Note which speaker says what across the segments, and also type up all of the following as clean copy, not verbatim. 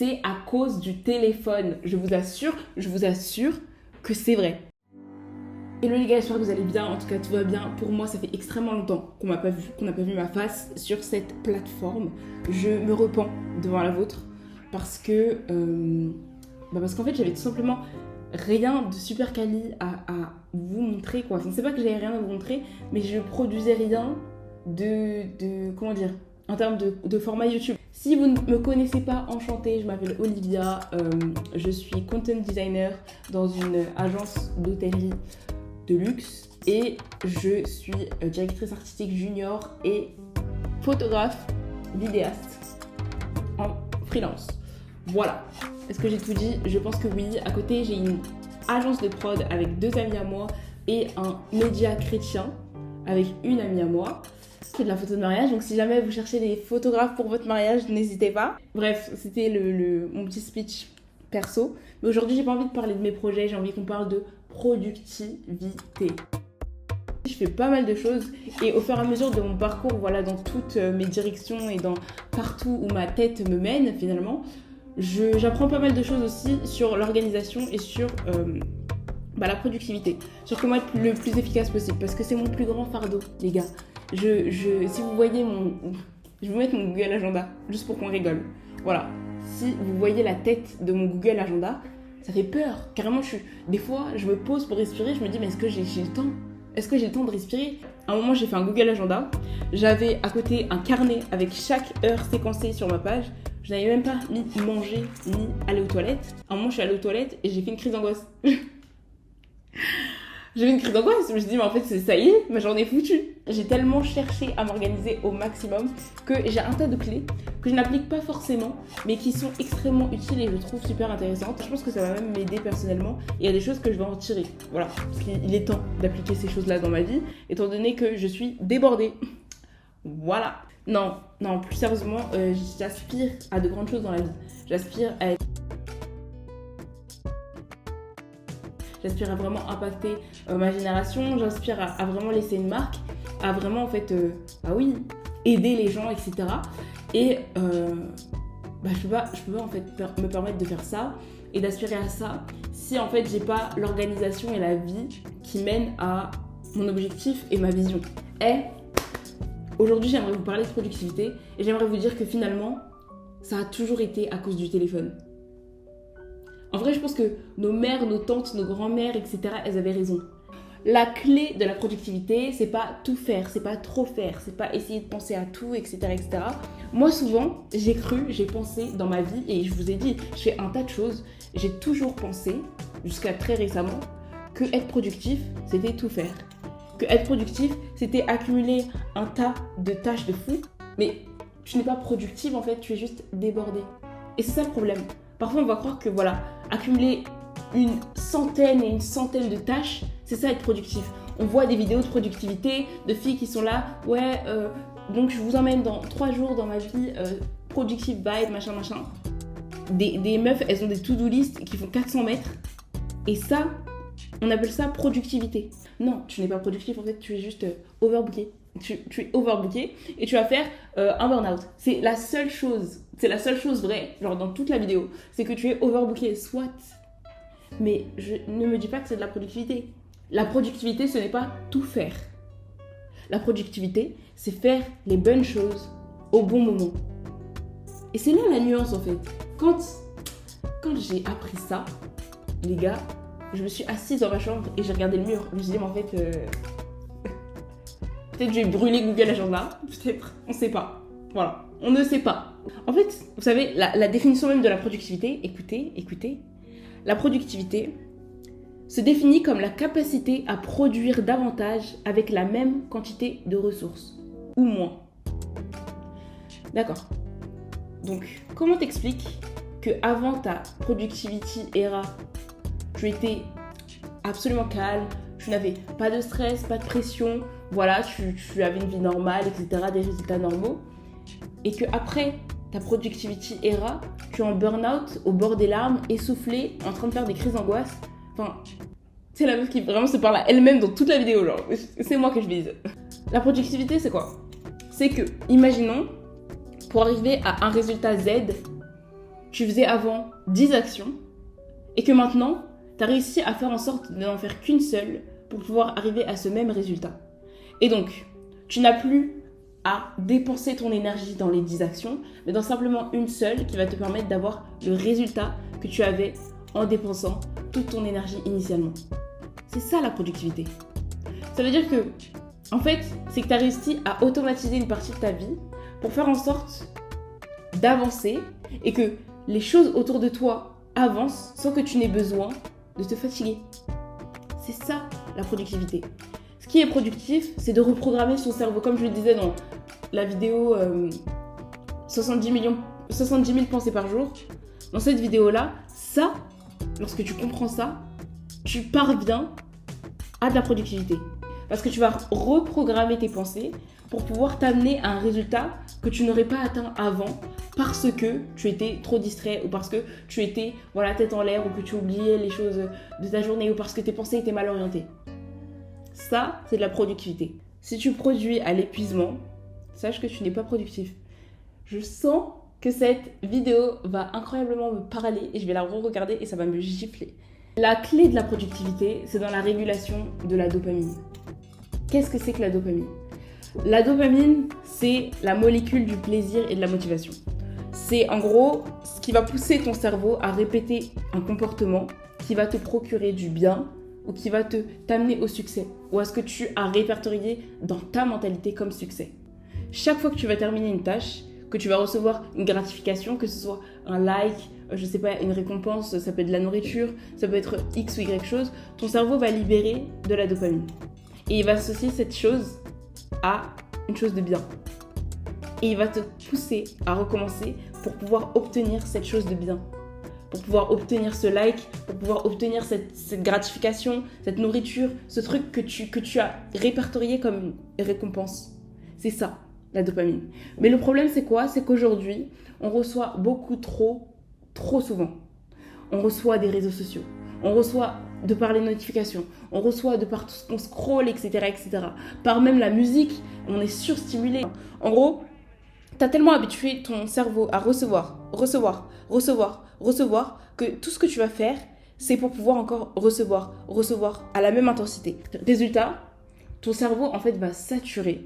Speaker 1: c'est à cause du téléphone. Je vous assure que c'est vrai. Hello les gars, j'espère que vous allez bien. En tout cas, tout va bien. Pour moi, ça fait extrêmement longtemps qu'on n'a pas vu ma face sur cette plateforme. Je me repens devant la vôtre parce que parce qu'en fait, j'avais tout simplement rien de super quali à vous montrer, quoi. Enfin, c'est pas que j'avais rien à vous montrer, mais je produisais rien comment dire, en termes de format YouTube. Si vous ne me connaissez pas, enchantée, je m'appelle Olivia, je suis content designer dans une agence d'hôtellerie de luxe et je suis directrice artistique junior et photographe vidéaste en freelance. Voilà. Est-ce que j'ai tout dit? Je pense que oui. À côté, j'ai une agence de prod avec 2 amis à moi et un média chrétien avec une amie à moi. C'est de la photo de mariage, donc si jamais vous cherchez des photographes pour votre mariage, n'hésitez pas. Bref, c'était mon petit speech perso. Mais aujourd'hui, j'ai pas envie de parler de mes projets, j'ai envie qu'on parle de productivité. Je fais pas mal de choses et au fur et à mesure de mon parcours, voilà, dans toutes mes directions et dans partout où ma tête me mène finalement, j'apprends pas mal de choses aussi sur l'organisation et sur la productivité, sur comment être le plus efficace possible, parce que c'est mon plus grand fardeau, les gars. Si vous voyez je vais vous mettre mon Google Agenda, juste pour qu'on rigole. Voilà. Si vous voyez la tête de mon Google Agenda, ça fait peur. Carrément, des fois, je me pose pour respirer, je me dis, mais est-ce que j'ai le temps? Est-ce que j'ai le temps de respirer? À un moment, j'ai fait un Google Agenda. J'avais à côté un carnet avec chaque heure séquencée sur ma page. Je n'avais même pas ni manger, ni aller aux toilettes. À un moment, je suis allée aux toilettes et j'ai fait une crise d'angoisse. J'ai eu une crise d'angoisse, je me suis dit mais en fait ça y est, ma journée est foutue. J'ai tellement cherché à m'organiser au maximum que j'ai un tas de clés que je n'applique pas forcément mais qui sont extrêmement utiles et je trouve super intéressantes. Je pense que ça va même m'aider personnellement et il y a des choses que je vais en tirer. Voilà, parce qu'il est temps d'appliquer ces choses-là dans ma vie étant donné que je suis débordée. Voilà. Non, plus sérieusement, j'aspire à de grandes choses dans la vie. J'aspire à vraiment impacter ma génération, j'aspire à vraiment laisser une marque, à vraiment en fait, aider les gens, etc. Et je peux pas en fait me permettre de faire ça et d'aspirer à ça si en fait j'ai pas l'organisation et la vie qui mènent à mon objectif et ma vision. Aujourd'hui j'aimerais vous parler de productivité et j'aimerais vous dire que finalement ça a toujours été à cause du téléphone. En vrai, je pense que nos mères, nos tantes, nos grands-mères, etc., elles avaient raison. La clé de la productivité, c'est pas tout faire, c'est pas trop faire, c'est pas essayer de penser à tout, etc., etc. Moi, souvent, j'ai pensé dans ma vie, et je vous ai dit, je fais un tas de choses, j'ai toujours pensé, jusqu'à très récemment, que être productif, c'était tout faire. Que être productif, c'était accumuler un tas de tâches de fou, mais tu n'es pas productive, en fait, tu es juste débordée. Et c'est ça le problème. Parfois, on va croire que voilà, accumuler une centaine et une centaine de tâches, c'est ça être productif. On voit des vidéos de productivité, de filles qui sont là, donc je vous emmène dans 3 jours dans ma vie, productive vibe, machin. Des meufs, elles ont des to-do list qui font 400 mètres. Et ça, on appelle ça productivité. Non, tu n'es pas productif, en fait, tu es juste overbooké. Tu es overbooké et tu vas faire un burn-out. C'est la seule chose vraie, genre dans toute la vidéo, c'est que tu es overbooké, soit. Mais ne me dis pas que c'est de la productivité. La productivité, ce n'est pas tout faire. La productivité, c'est faire les bonnes choses au bon moment. Et c'est là la nuance en fait. Quand j'ai appris ça, les gars, je me suis assise dans ma chambre et j'ai regardé le mur. Je me suis dit, mais en fait, peut-être que j'ai brûlé Google Agenda, peut-être, on ne sait pas. Voilà, on ne sait pas. En fait, vous savez, la définition même de la productivité, écoutez, la productivité se définit comme la capacité à produire davantage avec la même quantité de ressources, ou moins. D'accord. Donc, comment t'expliques qu'avant ta productivity era, tu étais absolument calme, tu n'avais pas de stress, pas de pression, voilà, tu avais une vie normale, etc., des résultats normaux, et qu'après ta productivity era, tu es en burn-out, au bord des larmes, essoufflé, en train de faire des crises d'angoisse. Enfin, c'est la meuf qui vraiment se parle à elle-même dans toute la vidéo, genre, c'est moi que je vise. La productivité, c'est quoi? C'est que, imaginons, pour arriver à un résultat Z, tu faisais avant 10 actions et que maintenant, tu as réussi à faire en sorte de n'en faire qu'une seule pour pouvoir arriver à ce même résultat. Et donc, tu n'as plus à dépenser ton énergie dans les 10 actions, mais dans simplement une seule qui va te permettre d'avoir le résultat que tu avais en dépensant toute ton énergie initialement. C'est ça la productivité. Ça veut dire que, en fait, c'est que tu as réussi à automatiser une partie de ta vie pour faire en sorte d'avancer et que les choses autour de toi avancent sans que tu n'aies besoin de te fatiguer. C'est ça la productivité. Ce qui est productif, c'est de reprogrammer son cerveau. Comme je le disais dans la vidéo 70 000 pensées par jour, dans cette vidéo-là, ça, lorsque tu comprends ça, tu parviens à de la productivité. Parce que tu vas reprogrammer tes pensées pour pouvoir t'amener à un résultat que tu n'aurais pas atteint avant parce que tu étais trop distrait ou parce que tu étais tête en l'air ou que tu oubliais les choses de ta journée ou parce que tes pensées étaient mal orientées. Ça, c'est de la productivité. Si tu produis à l'épuisement, sache que tu n'es pas productif. Je sens que cette vidéo va incroyablement me parler et je vais la re-regarder et ça va me gifler. La clé de la productivité, c'est dans la régulation de la dopamine. Qu'est-ce que c'est que la dopamine ? La dopamine, c'est la molécule du plaisir et de la motivation. C'est en gros ce qui va pousser ton cerveau à répéter un comportement qui va te procurer du bien ou qui va t'amener au succès ou à ce que tu as répertorié dans ta mentalité comme succès. Chaque fois que tu vas terminer une tâche, que tu vas recevoir une gratification, que ce soit un like, je sais pas, une récompense, ça peut être de la nourriture, ça peut être X ou Y chose, ton cerveau va libérer de la dopamine. Et il va associer cette chose à une chose de bien. Et il va te pousser à recommencer pour pouvoir obtenir cette chose de bien. Pour pouvoir obtenir ce like, pour pouvoir obtenir cette gratification, cette nourriture, ce truc que tu as répertorié comme une récompense. C'est ça, la dopamine. Mais le problème, c'est quoi ? C'est qu'aujourd'hui, on reçoit beaucoup trop souvent. On reçoit des réseaux sociaux. On reçoit de par les notifications. On reçoit de par tout ce qu'on scrolle, etc., etc. Par même la musique, on est surstimulé. En gros, t'as tellement habitué ton cerveau à recevoir, que tout ce que tu vas faire, c'est pour pouvoir encore recevoir à la même intensité. Résultat, ton cerveau, en fait, va saturer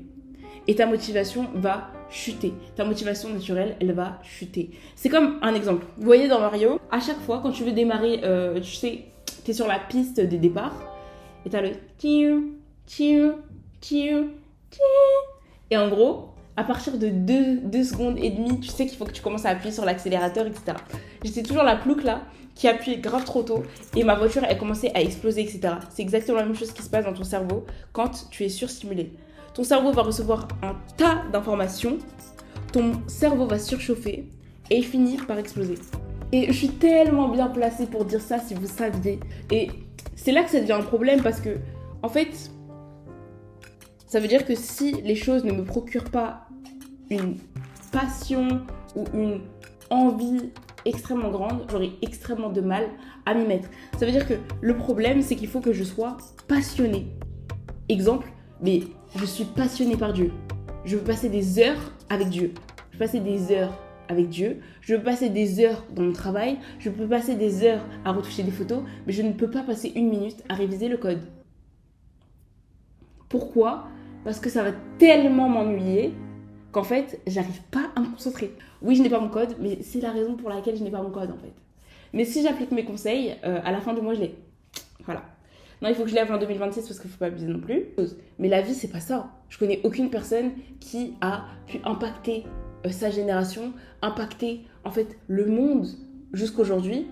Speaker 1: et ta motivation va chuter. Ta motivation naturelle, elle va chuter. C'est comme un exemple. Vous voyez dans Mario, à chaque fois, quand tu veux démarrer, tu sais, t'es sur la piste de départ et t'as le et en gros, à partir de 2 secondes et demie, tu sais qu'il faut que tu commences à appuyer sur l'accélérateur, etc. J'étais toujours la plouque là, qui appuyait grave trop tôt et ma voiture, elle commençait à exploser, etc. C'est exactement la même chose qui se passe dans ton cerveau quand tu es surstimulé. Ton cerveau va recevoir un tas d'informations, ton cerveau va surchauffer et finir par exploser. Et je suis tellement bien placée pour dire ça si vous saviez. Et c'est là que ça devient un problème parce que, en fait, ça veut dire que si les choses ne me procurent pas une passion ou une envie extrêmement grande, j'aurai extrêmement de mal à m'y mettre. Ça veut dire que le problème, c'est qu'il faut que je sois passionnée. Exemple, mais je suis passionnée par Dieu. Je veux passer des heures avec Dieu. Je veux passer des heures avec Dieu. Je veux passer des heures dans mon travail. Je peux passer des heures à retoucher des photos, mais je ne peux pas passer 1 minute à réviser le code. Pourquoi ? Parce que ça va tellement m'ennuyer qu'en fait, j'arrive pas à me concentrer. Oui, je n'ai pas mon code, mais c'est la raison pour laquelle je n'ai pas mon code en fait. Mais si j'applique mes conseils, à la fin du mois, je l'ai. Voilà. Non, il faut que je l'ai avant 2026 parce qu'il ne faut pas abuser non plus. Mais la vie, c'est pas ça. Je connais aucune personne qui a pu impacter sa génération, impacter en fait le monde jusqu'aujourd'hui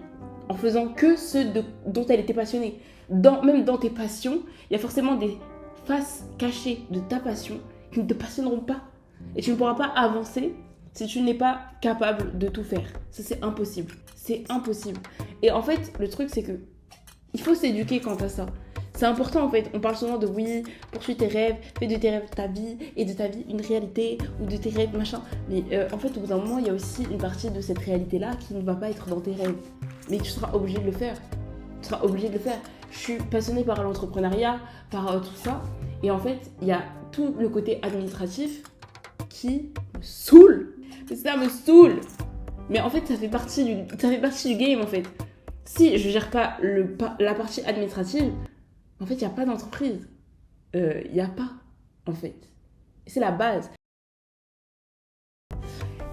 Speaker 1: en faisant que ce dont elle était passionnée. Même dans tes passions, il y a forcément des faces cachées de ta passion qui ne te passionneront pas. Et tu ne pourras pas avancer si tu n'es pas capable de tout faire. Ça, c'est impossible. C'est impossible. Et en fait, le truc, c'est que il faut s'éduquer quant à ça. C'est important en fait. On parle souvent de oui, poursuis tes rêves, fais de tes rêves ta vie et de ta vie une réalité ou de tes rêves machin. Mais en fait, au bout d'un moment, il y a aussi une partie de cette réalité-là qui ne va pas être dans tes rêves. Mais tu seras obligé de le faire. Tu seras obligé de le faire. Je suis passionnée par l'entrepreneuriat, par tout ça. Et en fait, il y a tout le côté administratif qui me saoule. Ça me saoule. Mais en fait, ça fait partie du game, en fait. Si je gère pas la partie administrative, en fait, il n'y a pas d'entreprise. Il n'y a pas, en fait. C'est la base.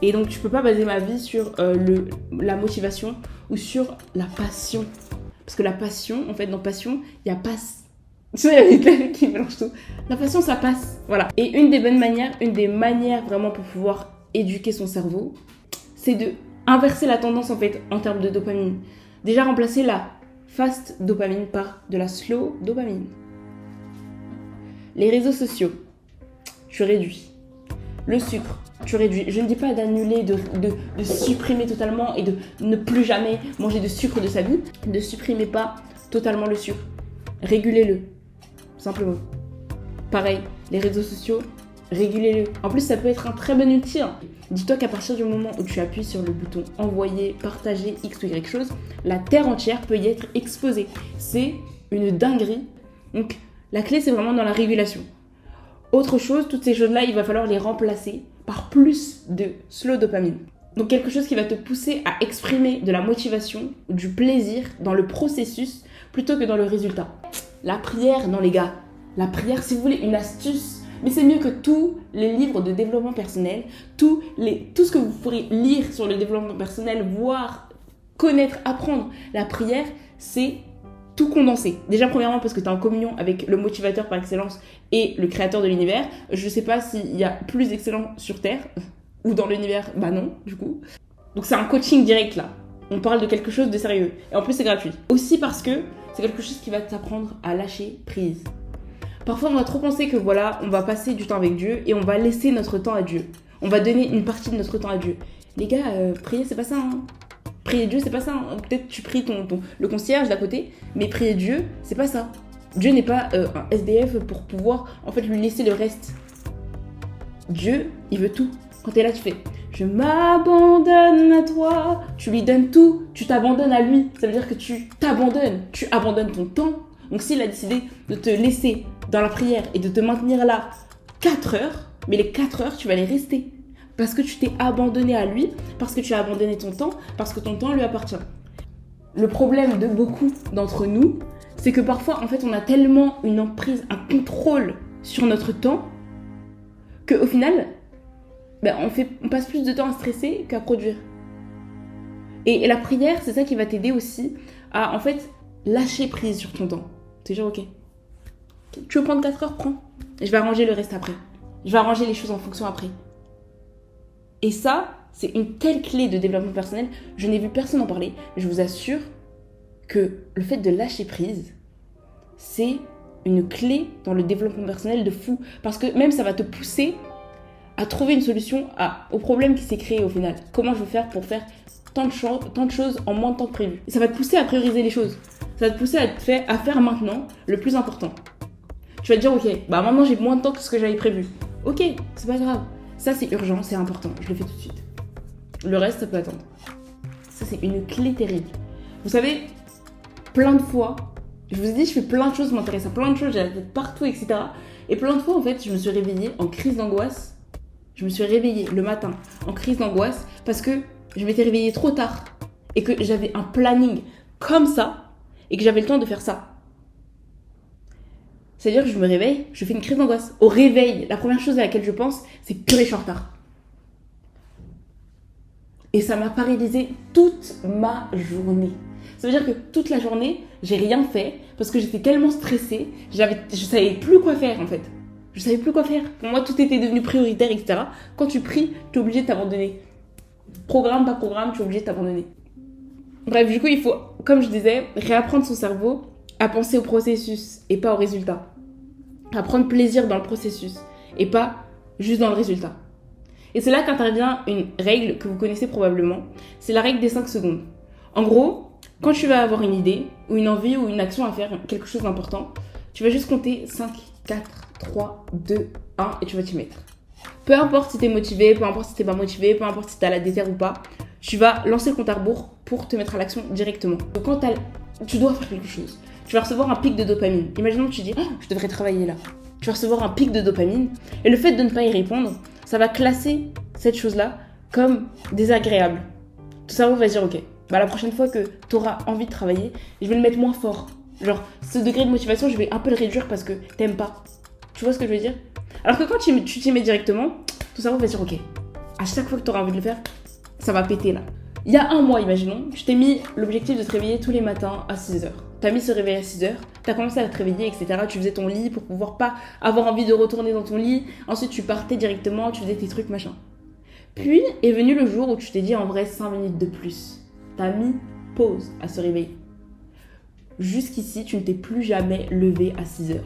Speaker 1: Et donc, je peux pas baser ma vie sur la motivation ou sur la passion. Parce que la passion, en fait, dans passion, il y a passe. Tu sais, il y a des qui mélangent tout. La passion, ça passe. Voilà. Et une des manières vraiment pour pouvoir éduquer son cerveau, c'est de inverser la tendance, en fait, en termes de dopamine. Déjà, remplacer la fast dopamine par de la slow dopamine. Les réseaux sociaux, tu réduis. Le sucre, tu réduis. Je ne dis pas d'annuler, de supprimer totalement et de ne plus jamais manger de sucre de sa vie. Ne supprimez pas totalement le sucre. Régulez-le, simplement. Pareil, les réseaux sociaux, régulez-le. En plus, ça peut être un très bon outil. Hein. Dis-toi qu'à partir du moment où tu appuies sur le bouton envoyer, partager X ou Y chose, la terre entière peut y être exposée. C'est une dinguerie. Donc, la clé, c'est vraiment dans la régulation. Autre chose, toutes ces choses-là, il va falloir les remplacer par plus de slow dopamine. Donc quelque chose qui va te pousser à exprimer de la motivation, du plaisir dans le processus plutôt que dans le résultat. La prière, non les gars. La prière, si vous voulez une astuce, mais c'est mieux que tous les livres de développement personnel, tout ce que vous pourrez lire sur le développement personnel, voir, connaître, apprendre. La prière, c'est tout condensé. Déjà, premièrement, parce que tu es en communion avec le motivateur par excellence et le créateur de l'univers. Je sais pas s'il y a plus excellent sur Terre ou dans l'univers. Bah non, du coup. Donc c'est un coaching direct là. On parle de quelque chose de sérieux. Et en plus, c'est gratuit. Aussi parce que c'est quelque chose qui va t'apprendre à lâcher prise. Parfois, on a trop pensé que voilà, on va passer du temps avec Dieu et on va laisser notre temps à Dieu. On va donner une partie de notre temps à Dieu. Les gars, prier, c'est pas ça, hein. Prier Dieu, c'est pas ça. Hein. Peut-être tu pries le concierge d'à côté, mais prier Dieu, c'est pas ça. Dieu n'est pas un SDF pour pouvoir en fait lui laisser le reste. Dieu, il veut tout. Quand t'es là, tu fais « Je m'abandonne à toi ». Tu lui donnes tout, tu t'abandonnes à lui. Ça veut dire que tu t'abandonnes, tu abandonnes ton temps. Donc s'il a décidé de te laisser dans la prière et de te maintenir là 4 heures, mais les 4 heures, tu vas les rester. Parce que tu t'es abandonné à lui, parce que tu as abandonné ton temps, parce que ton temps lui appartient. Le problème de beaucoup d'entre nous, c'est que parfois, en fait, on a tellement une emprise, un contrôle sur notre temps, qu'au final, on passe plus de temps à stresser qu'à produire. Et la prière, c'est ça qui va t'aider aussi à, en fait, lâcher prise sur ton temps. C'est genre, ok, tu veux prendre 4 heures, prends. Et je vais arranger le reste après. Je vais arranger les choses en fonction après. Et ça, c'est une telle clé de développement personnel. Je n'ai vu personne en parler. Je vous assure que le fait de lâcher prise, c'est une clé dans le développement personnel de fou. Parce que même ça va te pousser à trouver une solution au problème qui s'est créé au final. Comment je vais faire pour faire tant de choses en moins de temps que prévu. Et ça va te pousser à prioriser les choses. Ça va te pousser à faire maintenant le plus important. Tu vas te dire, ok, maintenant j'ai moins de temps que ce que j'avais prévu. Ok, c'est pas grave. Ça, c'est urgent, c'est important. Je le fais tout de suite. Le reste, ça peut attendre. Ça, c'est une clé terrible. Vous savez, plein de fois, je vous ai dit, je fais plein de choses, je m'intéresse à plein de choses, j'ai la tête partout, etc. Et plein de fois, en fait, je me suis réveillée en crise d'angoisse. Je me suis réveillée le matin en crise d'angoisse parce que je m'étais réveillée trop tard et que j'avais un planning comme ça et que j'avais le temps de faire ça. C'est-à-dire que je me réveille, je fais une crise d'angoisse. Au réveil, la première chose à laquelle je pense, c'est purée, je suis en retard. Et ça m'a paralysé toute ma journée. Ça veut dire que toute la journée, j'ai rien fait parce que j'étais tellement stressée, je savais plus quoi faire en fait. Je savais plus quoi faire. Pour moi, tout était devenu prioritaire, etc. Quand tu pries, tu es obligé de t'abandonner. Programme, pas programme, tu es obligé de t'abandonner. Bref, du coup, il faut, comme je disais, réapprendre son cerveau à penser au processus et pas au résultat. À prendre plaisir dans le processus et pas juste dans le résultat. Et c'est là qu'intervient une règle que vous connaissez probablement. C'est la règle des 5 secondes. En gros, quand tu vas avoir une idée ou une envie ou une action à faire, quelque chose d'important, tu vas juste compter 5, 4, 3, 2, 1 et tu vas t'y mettre. Peu importe si t'es motivé, peu importe si t'es pas motivé, peu importe si t'as la déterre ou pas, tu vas lancer le compte à rebours pour te mettre à l'action directement. Donc quand tu dois faire quelque chose, tu vas recevoir un pic de dopamine. Imaginons que tu dis je devrais travailler là. Tu vas recevoir un pic de dopamine et le fait de ne pas y répondre, ça va classer cette chose-là comme désagréable. ton cerveau va se dire, ok, bah la prochaine fois que tu auras envie de travailler, je vais le mettre moins fort. Genre, ce degré de motivation, je vais un peu le réduire parce que t'aimes pas. Tu vois ce que je veux dire? Alors que quand tu t'y mets directement, ton cerveau va se dire, ok, à chaque fois que tu auras envie de le faire, ça va péter là. Il y a un mois, imaginons, je t'ai mis l'objectif de te réveiller tous les matins à 6h. T'as mis ce réveil à 6h, t'as commencé à te réveiller, etc. Tu faisais ton lit pour pouvoir pas avoir envie de retourner dans ton lit. Ensuite, tu partais directement, tu faisais tes trucs, machin. Puis est venu le jour où tu t'es dit en vrai 5 minutes de plus. T'as mis pause à ce réveil. Jusqu'ici, tu ne t'es plus jamais levé à 6h.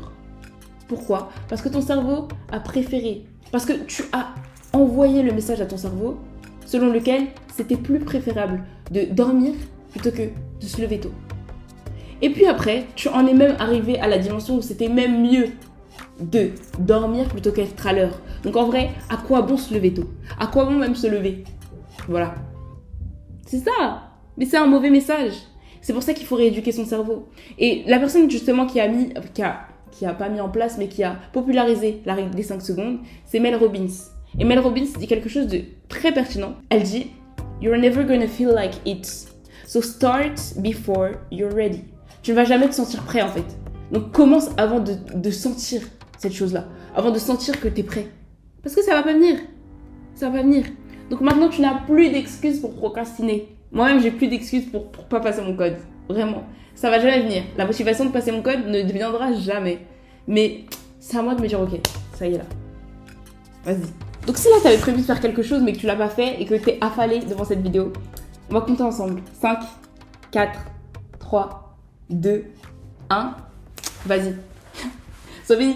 Speaker 1: Pourquoi? Parce que ton cerveau a préféré. Parce que tu as envoyé le message à ton cerveau selon lequel c'était plus préférable de dormir plutôt que de se lever tôt. Et puis après, tu en es même arrivé à la dimension où c'était même mieux de dormir plutôt qu'être à l'heure. Donc en vrai, à quoi bon se lever tôt? À quoi bon même se lever? Voilà. C'est ça. Mais c'est un mauvais message. C'est pour ça qu'il faut rééduquer son cerveau. Et la personne justement qui a pas mis en place, mais qui a popularisé la règle des 5 secondes, c'est Mel Robbins. Et Mel Robbins dit quelque chose de très pertinent. Elle dit « You're never gonna feel like it. So start before you're ready. » Tu ne vas jamais te sentir prêt en fait. Donc commence avant de sentir cette chose-là. Avant de sentir que tu es prêt. Parce que ça va pas venir. Ça va pas venir. Donc maintenant, tu n'as plus d'excuses pour procrastiner. Moi-même, j'ai plus d'excuses pour pas passer mon code. Vraiment. Ça va jamais venir. La motivation de passer mon code ne viendra jamais. Mais c'est à moi de me dire, ok, ça y est là. Vas-y. Donc si là, tu avais prévu de faire quelque chose, mais que tu l'as pas fait et que tu es affalé devant cette vidéo, on va compter ensemble. 5, 4, 3, 2, 1. Vas-y. Sophie.